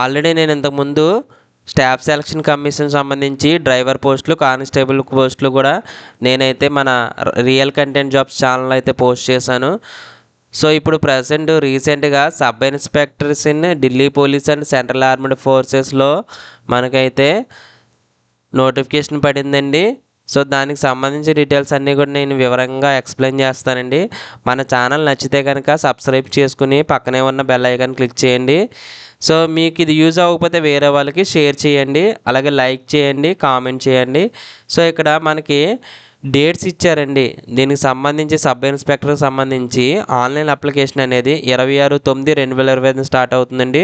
Already నేను ఇంతకుముందు staff selection commission సంబంధించి డ్రైవర్ పోస్టులు, కానిస్టేబుల్ పోస్టులు కూడా నేనైతే మన రియల్ కంటెంట్ జాబ్స్ ఛానల్ అయితే పోస్ట్ చేశాను. సో ఇప్పుడు ప్రజెంట్ రీసెంట్గా sub inspectors in Delhi police and central armed ఫోర్సెస్లో మనకైతే నోటిఫికేషన్ పడిందండి. సో దానికి సంబంధించి డీటెయిల్స్ అన్నీ కూడా నేను వివరంగా ఎక్స్ప్లెయిన్ చేస్తానండి. మన ఛానల్ నచ్చితే కనుక సబ్స్క్రైబ్ చేసుకుని పక్కనే ఉన్న బెల్ ఐకాన్ క్లిక్ చేయండి. సో మీకు ఇది యూజ్ అవ్వకపోతే వేరే వాళ్ళకి షేర్ చేయండి, అలాగే లైక్ చేయండి, కామెంట్ చేయండి. సో ఇక్కడ మనకి డేట్స్ ఇచ్చారండి. దీనికి సంబంధించి సబ్ ఇన్స్పెక్టర్కి సంబంధించి ఆన్లైన్ అప్లికేషన్ అనేది 26/9/2025 స్టార్ట్ అవుతుందండి.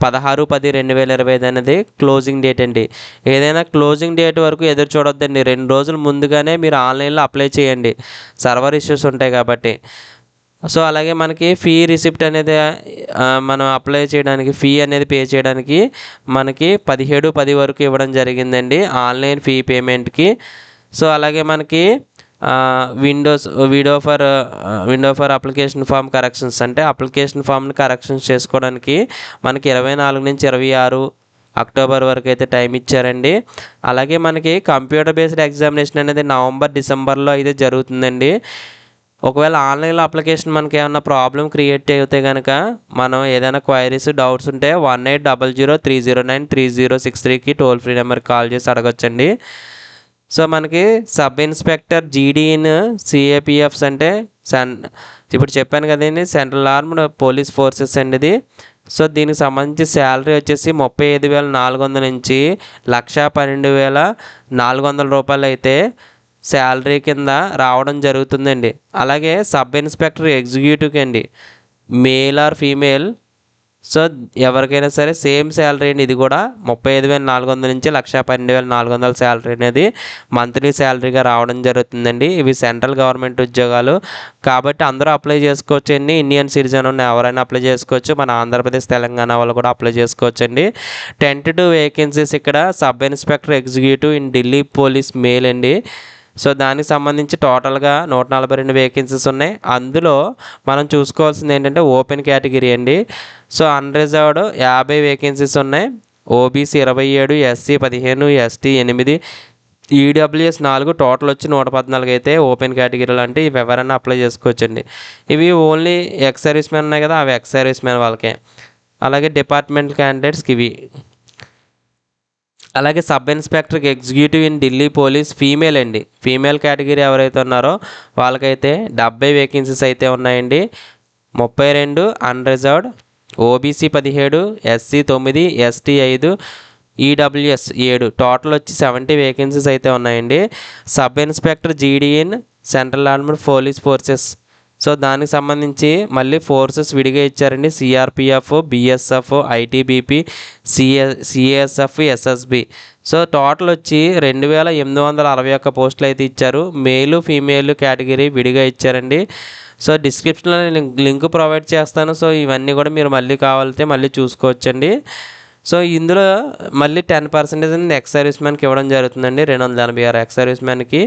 16/10/2025 అనేది క్లోజింగ్ డేట్ అండి. ఏదైనా క్లోజింగ్ డేట్ వరకు ఎదురు చూడొద్దండి. 2 రోజుల ముందుగానే మీరు ఆన్లైన్లో అప్లై చేయండి, సర్వర్ ఇష్యూస్ ఉంటాయి కాబట్టి. సో అలాగే మనకి ఫీ రిసిప్ట్ అనేది మనం అప్లై చేయడానికి ఫీ అనేది పే చేయడానికి మనకి 17/10 వరకు ఇవ్వడం జరిగిందండి ఆన్లైన్ ఫీ పేమెంట్కి. సో అలాగే మనకి window for application form corrections అంటే అప్లికేషన్ ఫామ్ని కరెక్షన్స్ చేసుకోవడానికి మనకి 24 నుంచి 26 అక్టోబర్ వరకు అయితే టైం ఇచ్చారండి. అలాగే మనకి కంప్యూటర్ బేస్డ్ ఎగ్జామినేషన్ అనేది నవంబర్-డిసెంబర్లో అయితే జరుగుతుందండి. ఒకవేళ ఆన్లైన్లో అప్లికేషన్ మనకి ఏమన్నా ప్రాబ్లం క్రియేట్ అయితే కనుక మనం ఏదైనా క్వైరీస్, డౌట్స్ ఉంటే 1800309363కి టోల్ ఫ్రీ నెంబర్కి కాల్ చేసి అడగొచ్చండి. సో మనకి sub inspector GD in CAPFs అంటే ఇప్పుడు చెప్పాను కదండి, సెంట్రల్ ఆర్మ్డ్ పోలీస్ ఫోర్సెస్ అండి ఇది. సో దీనికి సంబంధించి శాలరీ వచ్చేసి 35,400 నుంచి 1,12,400 రూపాయలు అయితే శాలరీ కింద రావడం జరుగుతుందండి. అలాగే సబ్ ఇన్స్పెక్టర్ ఎగ్జిక్యూటివ్కి అండి, మేల్ ఆర్ ఫీమేల్, సో ఎవరికైనా సరే సేమ్ శాలరీ అండి. ఇది కూడా 35,400 నుంచి 1,12,400 శాలరీ అనేది మంత్లీ శాలరీగా రావడం జరుగుతుందండి. ఇవి సెంట్రల్ గవర్నమెంట్ ఉద్యోగాలు కాబట్టి అందరూ అప్లై చేసుకోవచ్చు అండి. ఇండియన్ సిటిజన్ ఉన్న ఎవరైనా అప్లై చేసుకోవచ్చు. మన ఆంధ్రప్రదేశ్, తెలంగాణ వాళ్ళు కూడా అప్లై చేసుకోవచ్చు అండి. 10 వేకెన్సీస్ ఇక్కడ sub inspector executive in Delhi police male అండి. సో దానికి సంబంధించి టోటల్గా 142 వేకెన్సీస్ ఉన్నాయి. అందులో మనం చూసుకోవాల్సింది ఏంటంటే ఓపెన్ కేటగిరీ అండి. సో అన్రిజర్వ్డ్ 50 వేకెన్సీస్ ఉన్నాయి. OBC 27, SC 15, ST 8, EWS 4, total వచ్చి 114 అయితే ఓపెన్ కేటగిరీలు అంటే ఇవి ఎవరైనా అప్లై చేసుకోవచ్చండి. ఇవి ఓన్లీ ఎక్స్ సర్వీస్ మ్యాన్ ఉన్నాయి కదా, అవి ఎక్స్ సర్వీస్ మ్యాన్ వాళ్ళకే. అలాగే డిపార్ట్మెంట్ క్యాండిడేట్స్కి ఇవి. అలాగే సబ్ ఇన్స్పెక్టర్కి executive in Delhi police female అండి. ఫీమేల్ కేటగిరీ ఎవరైతే ఉన్నారో వాళ్ళకైతే 70 వేకెన్సీస్ అయితే ఉన్నాయండి. 32 unreserved, OBC 17, SC 9, ST 5, EWS 7, total వచ్చి 70 వేకెన్సీస్ అయితే ఉన్నాయండి. Sub inspector GD in central armed police forces. So దానికి సంబంధించి మళ్ళీ ఫోర్సెస్ విడిగా ఇచ్చారండి. CRPF, BSF, ITBP, CSF, SSB. So total వచ్చి 2,861 పోస్టులు అయితే ఇచ్చారు. మేలు, ఫీమేల్ కేటగిరీ విడిగా ఇచ్చారండి. సో డిస్క్రిప్షన్లో నేను లింక్ ప్రొవైడ్ చేస్తాను. సో ఇవన్నీ కూడా మీరు మళ్ళీ కావాలితే మళ్ళీ చూసుకోవచ్చండి. సో ఇందులో మళ్ళీ 10% ఎక్స్ సర్వీస్ మ్యాన్కి ఇవ్వడం జరుగుతుందండి. 286 ఎక్స్ సర్వీస్ మ్యాన్కి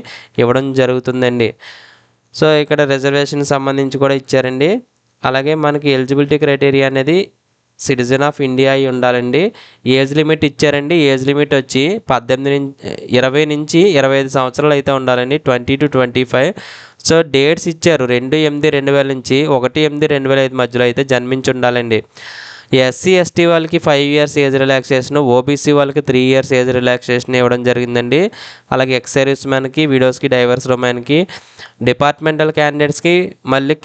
ఇవ్వడం జరుగుతుందండి. సో ఇక్కడ రిజర్వేషన్ సంబంధించి కూడా ఇచ్చారండి. అలాగే మనకి ఎలిజిబిలిటీ క్రైటీరియా అనేది సిటిజన్ ఆఫ్ ఇండియా అయి ఉండాలండి. ఏజ్ లిమిట్ ఇచ్చారండి. ఏజ్ లిమిట్ వచ్చి 20 నుంచి 25 సంవత్సరాలు అయితే ఉండాలండి, 20 to 25. సో డేట్స్ ఇచ్చారు 2/8/2000 నుంచి 1/8/2005 మధ్యలో అయితే జన్మించి ఉండాలండి. ఎస్సీ ఎస్టీ వాళ్ళకి 5 years ఏజ్ రిలాక్సేషన్, ఓబీసీ వాళ్ళకి 3 years ఏజ్ రిలాక్సేషన్ ఇవ్వడం జరిగిందండి. అలాగే ఎక్స్ సర్వీస్ మ్యాన్కి, విడోస్కి, డైవర్స్ ఉమెన్కి, డిపార్ట్మెంటల్ క్యాండిడేట్స్కి మళ్ళీ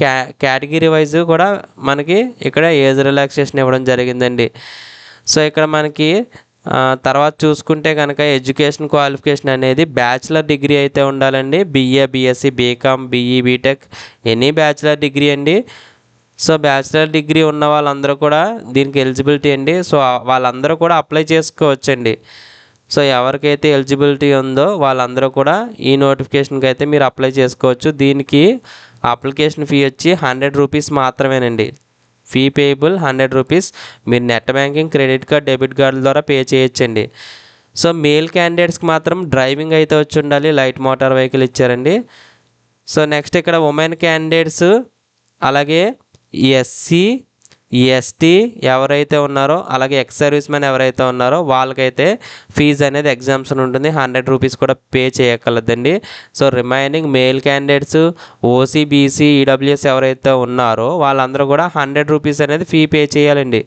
కేటగిరీ వైజ్ కూడా మనకి ఇక్కడ ఏజ్ రిలాక్సేషన్ ఇవ్వడం జరిగిందండి. సో ఇక్కడ మనకి తర్వాత చూసుకుంటే కనుక ఎడ్యుకేషన్ క్వాలిఫికేషన్ అనేది బ్యాచిలర్ డిగ్రీ అయితే ఉండాలండి. BA, BSc, BCom, BE, BTech any bachelor degree అండి. సో బ్యాచిలర్ డిగ్రీ ఉన్న వాళ్ళందరూ కూడా దీనికి ఎలిజిబిలిటీ అండి. సో వాళ్ళందరూ కూడా అప్లై చేసుకోవచ్చండి. సో ఎవరికైతే ఎలిజిబిలిటీ ఉందో వాళ్ళందరూ కూడా ఈ నోటిఫికేషన్కి అయితే మీరు అప్లై చేసుకోవచ్చు. దీనికి అప్లికేషన్ ఫీ వచ్చి 100 రూపీస్ మాత్రమేనండి. Fee payable 100 rupees. మీరు net banking, credit card, debit కార్డుల ద్వారా పే చేయొచ్చండి. సో మేల్ క్యాండిడేట్స్కి మాత్రం డ్రైవింగ్ అయితే వచ్చి ఉండాలి, లైట్ మోటార్ వెహికల్ ఇచ్చారండి. సో నెక్స్ట్ ఇక్కడ ఉమెన్ క్యాండిడేట్స్ అలాగే ఎస్సీ, ఎస్టీ ఎవరైతే ఉన్నారో అలాగే ఎక్స్ సర్వీస్ మ్యాన్ ఎవరైతే ఉన్నారో వాళ్ళకైతే ఫీజు అనేది ఎగ్జామ్షన్ ఉంటుంది, 100 రూపీస్ కూడా పే చేయగలదండి. So remaining male candidates, OC, BC, EWS ఎవరైతే ఉన్నారో వాళ్ళందరూ కూడా 100 రూపీస్ అనేది ఫీ పే చేయాలండి.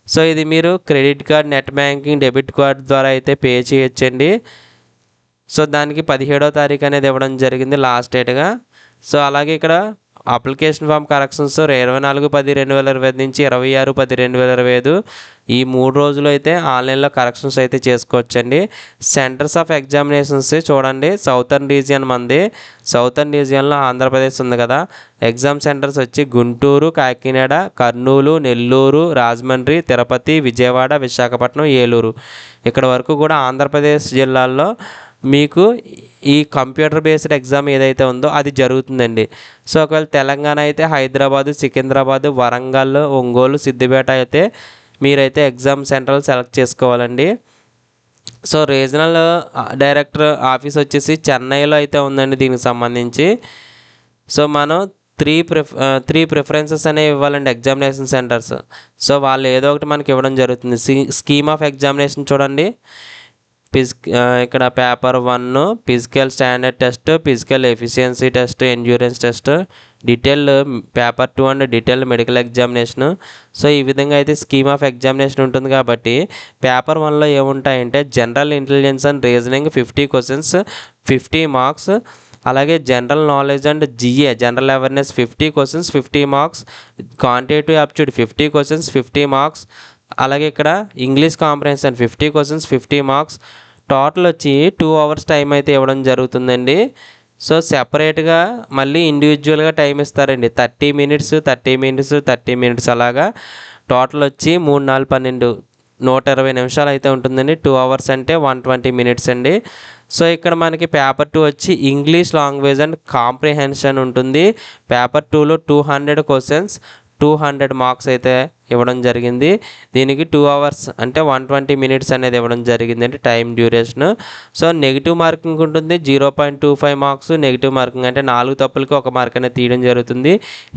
సో ఇది మీరు credit card, net banking, debit card ద్వారా అయితే పే చేయొచ్చండి. సో దానికి 17వ తారీఖు అనేది ఇవ్వడం జరిగింది లాస్ట్ డేట్గా. సో అలాగే ఇక్కడ అప్లికేషన్ ఫామ్ కరెక్షన్స్ 24/10/2025 నుంచి 26/10/2025 ఈ 3 రోజులు అయితే ఆన్లైన్లో కరెక్షన్స్ అయితే చేసుకోవచ్చండి. సెంటర్స్ ఆఫ్ ఎగ్జామినేషన్స్ చూడండి, సౌతర్న్ రీజియన్ మంది, సౌతర్న్ రీజియన్లో ఆంధ్రప్రదేశ్ ఉంది కదా. ఎగ్జామ్ సెంటర్స్ వచ్చి గుంటూరు, కాకినాడ, కర్నూలు, నెల్లూరు, రాజమండ్రి, తిరుపతి, విజయవాడ, విశాఖపట్నం, ఏలూరు ఇక్కడ వరకు కూడా ఆంధ్రప్రదేశ్ జిల్లాల్లో మీకు ఈ కంప్యూటర్ బేస్డ్ ఎగ్జామ్ ఏదైతే ఉందో అది జరుగుతుందండి. సో ఒకవేళ తెలంగాణ అయితే హైదరాబాదు, సికింద్రాబాదు, వరంగల్, ఒంగోలు, సిద్దిపేట అయితే మీరైతే ఎగ్జామ్ సెంటర్లు సెలెక్ట్ చేసుకోవాలండి. సో రీజనల్ డైరెక్టర్ ఆఫీస్ వచ్చేసి చెన్నైలో అయితే ఉందండి దీనికి సంబంధించి. సో మనం త్రీ ప్రిఫరెన్సెస్ అనేవి ఇవ్వాలండి ఎగ్జామినేషన్ సెంటర్స్. సో వాళ్ళు ఏదో ఒకటి మనకి ఇవ్వడం జరుగుతుంది. స్కీమ్ ఆఫ్ ఎగ్జామినేషన్ చూడండి, ఇక్కడ paper 1 physical standard test, physical efficiency test, endurance test, detail paper 2 and detail medical examination. So ఈ విధంగా అయితే స్కీమ్ ఆఫ్ ఎగ్జామినేషన్ ఉంటుంది. కాబట్టి పేపర్ 1లో ఏముంటాయంటే general intelligence and reasoning 50 questions 50 marks, అలాగే general knowledge and GA general awareness 50 questions 50 marks, quantitative aptitude 50 questions 50 marks, అలాగే ఇక్కడ English comprehension 50 questions 50 marks. Total వచ్చి 2 అవర్స్ టైం అయితే ఇవ్వడం జరుగుతుందండి. సో సెపరేట్గా మళ్ళీ ఇండివిజువల్గా టైం ఇస్తారండి, 30 మినిట్స్ 30 మినిట్స్ 30 మినిట్స్ అలాగా. టోటల్ వచ్చి 3 4 12 120 నిమిషాలు అయితే ఉంటుందండి. 2 అవర్స్ అంటే 120 మినిట్స్ అండి. సో ఇక్కడ మనకి పేపర్ 2 వచ్చి ఇంగ్లీష్ లాంగ్వేజ్ అండ్ కాంప్రిహెన్షన్ ఉంటుంది. పేపర్ 2లో 200 క్వశ్చన్స్ 200 మార్క్స్ అయితే ఇవ్వడం జరిగింది. దీనికి 2 అవర్స్ అంటే 120 మినిట్స్ అనేది ఇవ్వడం జరిగిందండి time duration. So negative marking ఉంటుంది, 0.25 మార్క్స్ నెగిటివ్ మార్కింగ్ అంటే 4 తప్పులకి 1 మార్క్ అనేది తీయడం జరుగుతుంది.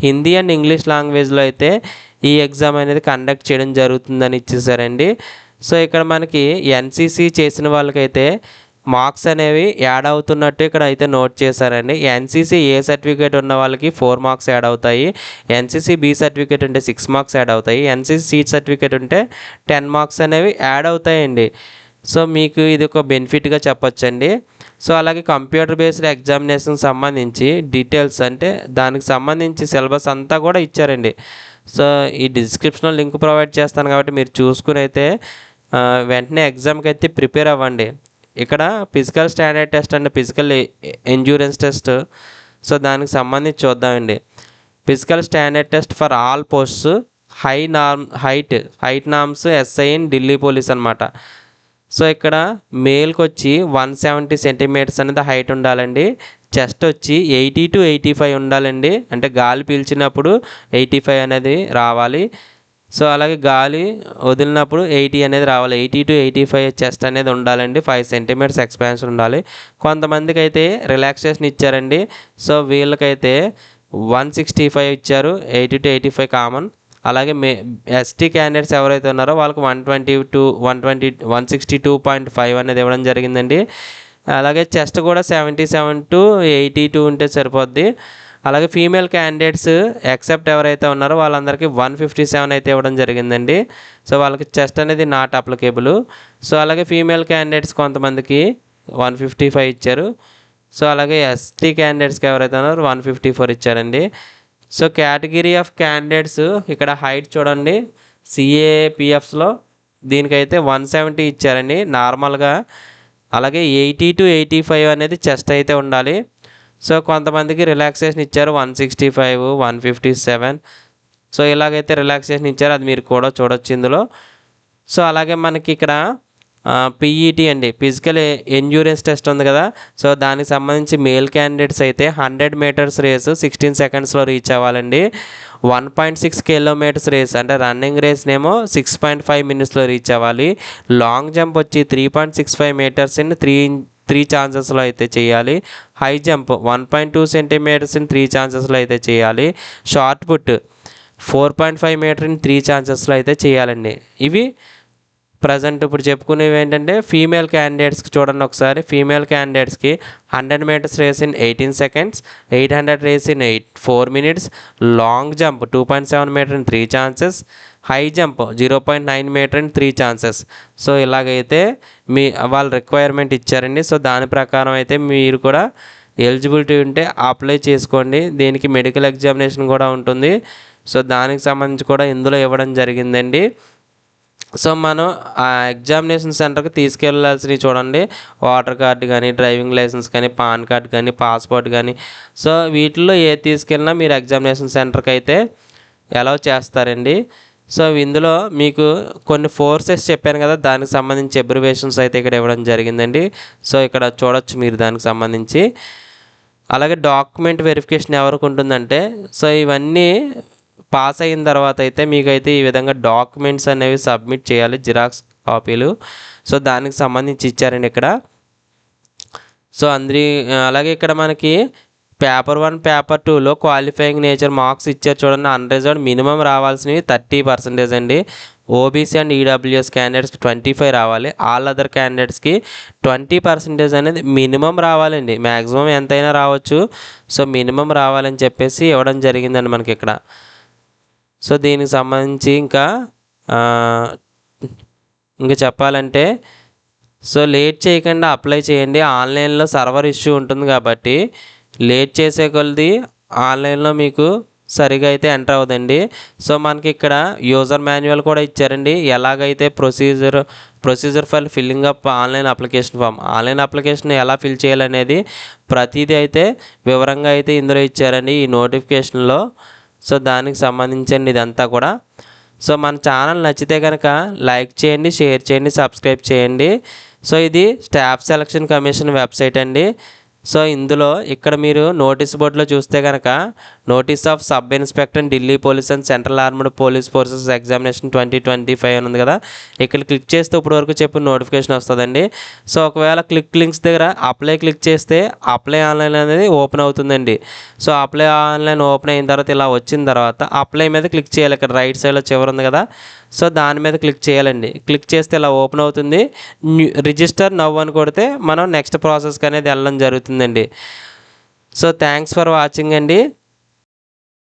హిందీ అండ్ ఇంగ్లీష్ లాంగ్వేజ్లో అయితే ఈ ఎగ్జామ్ అనేది కండక్ట్ చేయడం జరుగుతుందని ఇచ్చేసారండి. సో ఇక్కడ మనకి ఎన్సీసీ చేసిన వాళ్ళకైతే మార్క్స్ అనేవి యాడ్ అవుతున్నట్టు ఇక్కడ అయితే నోట్ చేశారండి. ఎన్సీసీ ఏ సర్టిఫికేట్ ఉన్న వాళ్ళకి 4 మార్క్స్ యాడ్ అవుతాయి, ఎన్సీసీ బి సర్టిఫికేట్ ఉంటే 6 మార్క్స్ యాడ్ అవుతాయి, ఎన్సీసీ సి సర్టిఫికేట్ ఉంటే 10 మార్క్స్ అనేవి యాడ్ అవుతాయండి. సో మీకు ఇది ఒక బెనిఫిట్గా చెప్పొచ్చండి. సో అలాగే కంప్యూటర్ బేస్డ్ ఎగ్జామినేషన్ సంబంధించి డీటెయిల్స్ అంటే దానికి సంబంధించి సిలబస్ అంతా కూడా ఇచ్చారండి. సో ఈ డిస్క్రిప్షన్లో లింక్ ప్రొవైడ్ చేస్తాను కాబట్టి మీరు చూసుకుని అయితే వెంటనే ఎగ్జామ్కి అయితే ప్రిపేర్ అవ్వండి. ఇక్కడ physical standard test and physical endurance test, so దానికి సంబంధించి చూద్దామండి. Physical standard test for all posts, height norms SI in Delhi police అనమాట. సో ఇక్కడ మేల్కి వచ్చి 170 సెంటీమీటర్స్ అనేది హైట్ ఉండాలండి. చెస్ట్ వచ్చి 80 to 85 ఉండాలండి, అంటే గాలి పీల్చినప్పుడు 85 అనేది రావాలి. సో అలాగే గాలి వదిలినప్పుడు 80 అనేది రావాలి. 80 to 85 చెస్ట్ అనేది ఉండాలండి. 5 సెంటీమీటర్స్ ఎక్స్పాన్షన్ ఉండాలి. కొంతమందికి అయితే రిలాక్సేషన్ ఇచ్చారండి. సో వీళ్ళకైతే 165 ఇచ్చారు, 80 to 85 కామన్. అలాగే ఎస్టీ క్యాండిడేట్స్ ఎవరైతే ఉన్నారో వాళ్ళకి 162.5 అనేది ఇవ్వడం జరిగిందండి. అలాగే చెస్ట్ కూడా 77 to 82 ఉంటే సరిపోద్ది. అలాగే ఫీమేల్ క్యాండిడేట్స్ ఎక్సెప్ట్ ఎవరైతే ఉన్నారో వాళ్ళందరికీ 157 అయితే ఇవ్వడం జరిగిందండి. సో వాళ్ళకి చెస్ట్ అనేది నాట్ అప్లికేబుల్. సో అలాగే ఫీమేల్ క్యాండిడేట్స్ కొంతమందికి 155 ఇచ్చారు. సో అలాగే ఎస్టీ క్యాండిడేట్స్కి ఎవరైతే ఉన్నారో 154 ఇచ్చారండి. సో కేటగిరీ ఆఫ్ క్యాండిడేట్స్ ఇక్కడ హైట్ చూడండి, సిఏపిఎఫ్స్లో దీనికైతే 170 ఇచ్చారండి నార్మల్గా. అలాగే 80 to 85 అనేది చెస్ట్ అయితే ఉండాలి. సో కొంతమందికి రిలాక్సేషన్ ఇచ్చారు 165, 157. సో ఇలాగైతే రిలాక్సేషన్ ఇచ్చారు, అది మీరు కూడా చూడొచ్చు ఇందులో. సో అలాగే మనకి ఇక్కడ పిఈటి అండి, ఫిజికల్ ఎండ్యూరెన్స్ టెస్ట్ ఉంది కదా. సో దానికి సంబంధించి మేల్ క్యాండిడేట్స్ అయితే 100 మీటర్స్ రేసు 16 సెకండ్స్లో రీచ్ అవ్వాలండి. 1.6 కిలోమీటర్స్ రేస్ అంటే రన్నింగ్ రేస్నేమో 6.5 మినిట్స్లో రీచ్ అవ్వాలి. లాంగ్ జంప్ వచ్చి 3.65 మీటర్స్ ఇన్ 3 ఛాన్సెస్లో అయితే చేయాలి. హై జంప్ 1.2 సెంటీమీటర్స్ ఇన్ 3 ఛాన్సెస్లో అయితే చేయాలి. షార్ట్ పుట్ 4.5 మీటర్ ఇన్ 3 ఛాన్సెస్లో అయితే చేయాలండి. ఇవి ప్రజెంట్ ఇప్పుడు చెప్పుకునేవి ఏంటంటే ఫీమేల్ క్యాండిడేట్స్కి చూడండి ఒకసారి. ఫీమేల్ క్యాండిడేట్స్కి 100 metres race in 18 seconds, 800 race in 4 minutes, long jump 2.7 metre in 3 chances, high jump 0.9 metre in 3 chances. So ఇలాగైతే వాళ్ళ రిక్వైర్మెంట్ ఇచ్చారండి. సో దాని ప్రకారం అయితే మీరు కూడా ఎలిజిబిలిటీ ఉంటే అప్లై చేసుకోండి. దీనికి మెడికల్ ఎగ్జామినేషన్ కూడా ఉంటుంది. సో దానికి సంబంధించి కూడా ఇందులో ఇవ్వడం జరిగిందండి. సో మనం ఆ ఎగ్జామినేషన్ సెంటర్కి తీసుకెళ్ళాల్సినవి చూడండి, ఓటర్ కార్డు కానీ, డ్రైవింగ్ లైసెన్స్ కానీ, పాన్ కార్డ్ కానీ, పాస్పోర్ట్ కానీ. సో వీటిల్లో ఏది తీసుకెళ్ళినా మీరు ఎగ్జామినేషన్ సెంటర్కి అయితే అలౌ చేస్తారండి. సో ఇందులో మీకు కొన్ని ఫోర్సెస్ చెప్పాను కదా, దానికి సంబంధించి అబ్రివేషన్స్ అయితే ఇక్కడ ఇవ్వడం జరిగిందండి. సో ఇక్కడ చూడొచ్చు మీరు దానికి సంబంధించి. అలాగే డాక్యుమెంట్ వెరిఫికేషన్ ఎవరికి ఉంటుందంటే, సో ఇవన్నీ పాస్ అయిన తర్వాత అయితే మీకైతే ఈ విధంగా డాక్యుమెంట్స్ అనేవి సబ్మిట్ చేయాలి, జిరాక్స్ కాపీలు. సో దానికి సంబంధించి ఇచ్చారండి ఇక్కడ. సో అలాగే ఇక్కడ మనకి పేపర్ 1, పేపర్ 2లో క్వాలిఫైయింగ్ నేచర్ మార్క్స్ ఇచ్చారు చూడండి. అన్రిజర్వ్డ్ మినిమం రావాల్సినవి 30% అండి. ఓబీసీ అండ్ ఈడబ్ల్యూఎస్ క్యాండిడేట్స్కి 25 రావాలి. ఆల్ అదర్ క్యాండిడేట్స్కి 20% అనేది మినిమం రావాలండి. మ్యాక్సిమం ఎంతైనా రావచ్చు. సో మినిమం రావాలని చెప్పేసి ఇవ్వడం జరిగిందండి మనకి ఇక్కడ. సో దీనికి సంబంధించి ఇంకా చెప్పాలంటే, సో లేట్ చేయకుండా అప్లై చేయండి. ఆన్లైన్లో సర్వర్ ఇష్యూ ఉంటుంది కాబట్టి లేట్ చేసే కొలది ఆన్లైన్లో మీకు సరిగా అయితే ఎంటర్ అవ్వదండి. సో మనకి ఇక్కడ యూజర్ మాన్యువల్ కూడా ఇచ్చారండి. ఎలాగైతే procedure for filling up online application form, online application ఎలా ఫిల్ చేయాలనేది ప్రతిదీ అయితే వివరంగా అయితే ఇందులో ఇచ్చారండి ఈ నోటిఫికేషన్లో. సో దానికి సంబంధించండి ఇదంతా కూడా. సో మన ఛానల్ నచ్చితే కనుక లైక్ చేయండి, షేర్ చేయండి, సబ్స్క్రైబ్ చేయండి. సో ఇది స్టాఫ్ సెలక్షన్ కమిషన్ వెబ్సైట్ అండి. సో ఇందులో ఇక్కడ మీరు నోటీస్ బోర్డులో చూస్తే కనుక notice of sub inspector Delhi police and central armed police forces examination 2025 అని ఉంది కదా, ఇక్కడ క్లిక్ చేస్తే ఇప్పుడు వరకు చెప్పిన నోటిఫికేషన్ వస్తుందండి. సో ఒకవేళ లింక్స్ దగ్గర అప్లై క్లిక్ చేస్తే అప్లై ఆన్లైన్ అనేది ఓపెన్ అవుతుందండి. సో అప్లై ఆన్లైన్ ఓపెన్ అయిన తర్వాత ఇలా వచ్చిన తర్వాత అప్లై మీద క్లిక్ చేయాలి. ఇక్కడ రైట్ సైడ్లో చివరి ఉంది కదా, సో దాని మీద క్లిక్ చేయాలండి. క్లిక్ చేస్తే ఇలా ఓపెన్ అవుతుంది. రిజిస్టర్ నవ్ అని కొడితే మనం నెక్స్ట్ ప్రాసెస్కి అనేది వెళ్ళడం జరుగుతుందండి. సో థ్యాంక్స్ ఫర్ వాచింగ్ అండి.